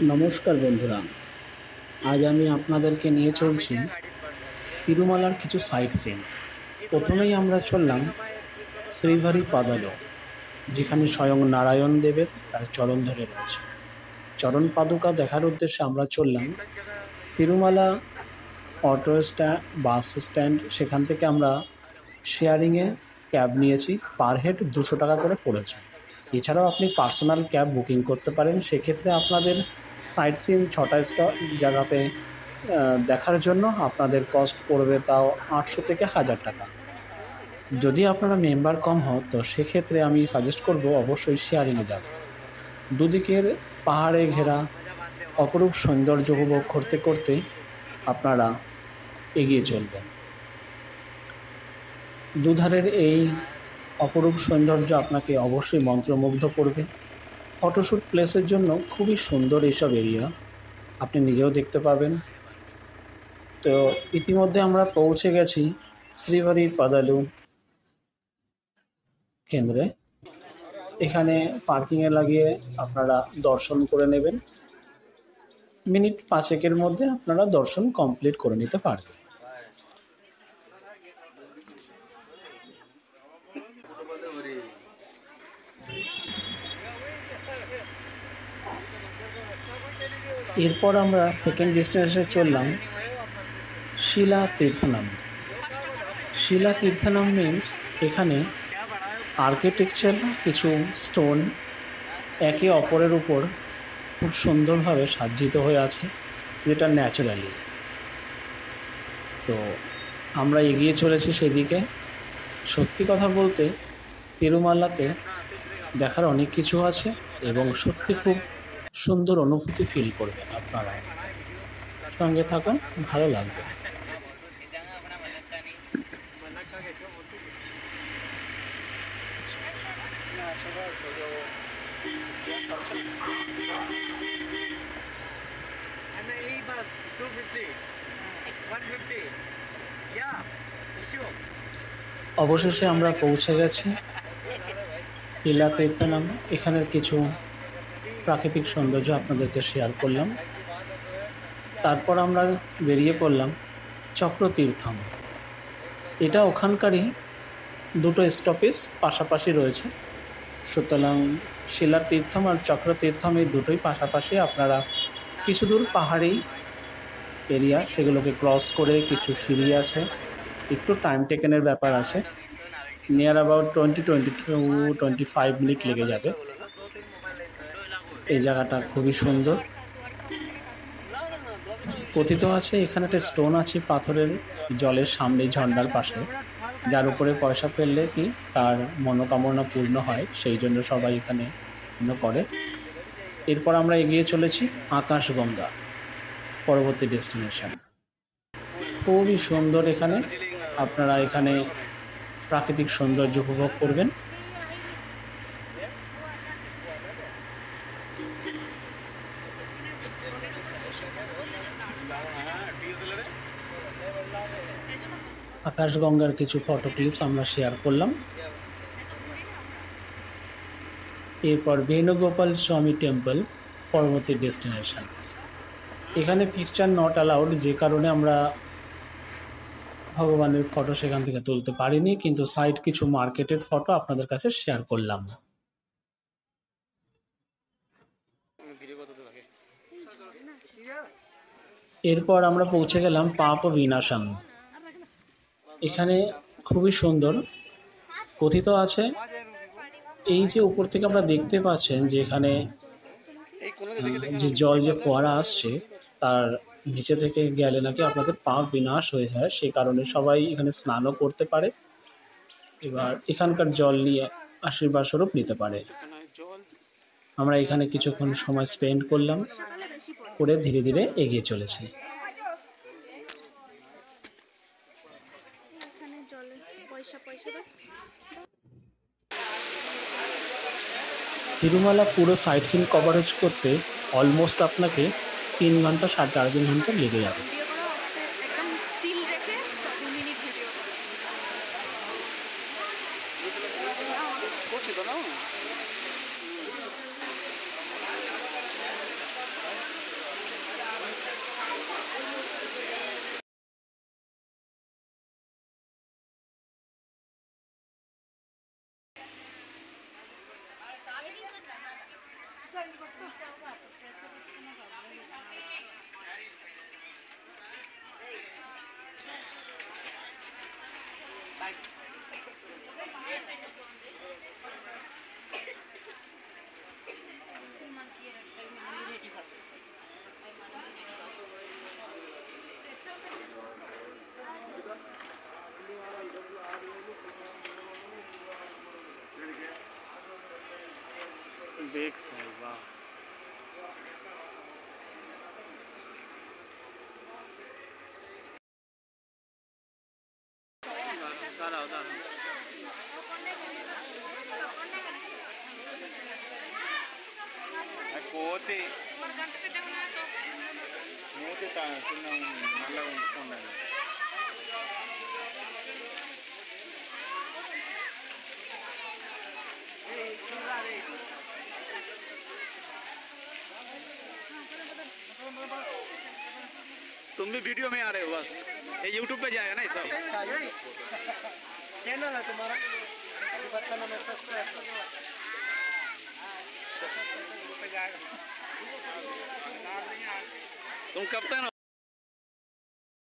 নমস্কার বন্ধুরা, আজ আমি আপনাদেরকে নিয়ে চলছি তিরুমালার কিছু সাইট সিন। প্রথমেই আমরা চললাম শ্রীভারি পাদালো, যেখানে স্বয়ং নারায়ণ দেবের তার চরণ ধরে রয়েছে। চরণ পাদুকা দেখার উদ্দেশ্যে আমরা চললাম Tirumala auto stand, bus stand. সেখান থেকে আমরা শেয়ারিংয়ে ক্যাব নিয়েছি, পার হেড 200 টাকা করে পড়েছে। এছাড়াও আপনি পার্সোনাল ক্যাব বুকিং করতে পারেন। সেক্ষেত্রে আপনাদের সাইট সিন 6টা জায়গাতে দেখার জন্য আপনাদের কস্ট পড়বে তাও 800 থেকে 1000 টাকা। যদি আপনারা মেম্বার কম হন তো সেক্ষেত্রে আমি সাজেস্ট করব অবশ্যই শেয়ারিংয়ে যাবেন। দুদিকের পাহাড়ে ঘেরা অপরূপ সৌন্দর্য উপভোগ করতে করতে আপনারা এগিয়ে চলবেন। দুধারের এই অপরূপ সৌন্দর্য আপনাকে অবশ্যই মন্ত্রমুগ্ধ করবে। ফটোশ্যুট প্লেসের জন্য খুবই সুন্দর এইসব এরিয়া, আপনি নিজেও দেখতে পাবেন। তো ইতিমধ্যে আমরা পৌঁছে গেছি শ্রীভারি পাদালু কেন্দ্রে। এখানে পার্কিংয়ে লাগিয়ে আপনারা দর্শন করে নেবেন। মিনিট 5-এর মধ্যে আপনারা দর্শন কমপ্লিট করে নিতে পারবেন। এরপর আমরা সেকেন্ড ডেস্টিনেশনে চললাম শিলা তীর্থনাম। শিলা তীর্থনাম মিন্স এখানে আর্কিটেকচার কিছু স্টোন একে অপরের উপর খুব সুন্দরভাবে সজ্জিত হয়ে আছে, যেটা ন্যাচারালি। তো আমরা এগিয়ে চলেছি সেদিকে। সত্যি কথা বলতে তিরুমালাতে দেখার অনেক কিছু আছে এবং সত্যি খুব সুন্দর অনুভূতি ফিল করবেন আপনারা। সঙ্গে থাকুন, ভালো লাগবে। অবশেষে আমরা পৌঁছে গেছি শিলা তীর্থনাম। এখানের কিছু প্রাকৃতিক সৌন্দর্য আপনাদেরকে শেয়ার করলাম। তারপর আমরা বেরিয়ে পড়লাম চক্রতীর্থম। এটা ওখানকারই দুটো স্টপেজ পাশাপাশি রয়েছে, সুতরাং শিলা তীর্থম আর চক্রতীর্থম এই দুটোই পাশাপাশি। আপনারা কিছু দূর পাহাড়ি এরিয়া, সেগুলোকে ক্রস করে কিছু সিঁড়ি আছে, একটু টাইম টেকেনের ব্যাপার আছে। নিয়ার অ্যাবাউট 20-25 মিনিট লেগে যাবে। এই জায়গাটা খুবই সুন্দর। কথিত আছে এখানে একটা স্টোন আছে পাথরের, জলের সামনে ঝর্ণার পাশে, যার উপরে পয়সা ফেললে কি তার মনোকামনা পূর্ণ হয়, সেই জন্য সবাই এখানে করে। এরপর আমরা এগিয়ে চলেছি আকাশগঙ্গা, পরবর্তী ডেস্টিনেশন। খুবই সুন্দর এখানে, আপনারা এখানে প্রাকৃতিক সৌন্দর্য উপভোগ করবেন। আকাশগঙ্গার কিছু ফটো ক্লিপস আমরা শেয়ার করলাম। এরপর বেণুগোপাল স্বামী টেম্পল, পরবর্তী ডেস্টিনেশন। এখানে পিকচার নট অ্যালাউড, যে কারণে আমরা ভগবানের ফটো সেখান থেকে তুলতে পারিনি, কিন্তু সাইড কিছু মার্কেটের ফটো আপনাদের কাছে শেয়ার করলাম। এরপর আমরা পৌঁছে গেলাম পাপ বিনাশাম। এখানে খুবই সুন্দর। কথিত আছে এই যে উপর থেকে আমরা দেখতে পাচ্ছেন যে এখানে যে জল, যে ফোয়ারা আসছে, তার নিচে থেকে গেলে নাকি আপনাদের পাপ বিনাশ হয়ে যায়। সে কারণে সবাই এখানে স্নানও করতে পারে, এবার এখানকার জল নিয়ে আশীর্বাদ স্বরূপ নিতে পারে। আমরা এখানে কিছুক্ষণ সময় স্পেন্ড করলাম, করে ধীরে ধীরে এগিয়ে চলেছি। তিরুমালা পুরো সাইট সিন কভারেজ করতে অলমোস্ট আপনাকে 3 ঘন্টা, 3.5 ঘন্টা লেগে যাবে। देख सही वाह కోతి మూతి చిన్న నల్లగా ఉంచుకోండి तुम भी वीडियो में आ रहे हो बस ये यूट्यूब पे जाएगा ना ये सब चैनल है तुम्हारा बताना मैं सब्सक्राइब करूँगा तुम कब तक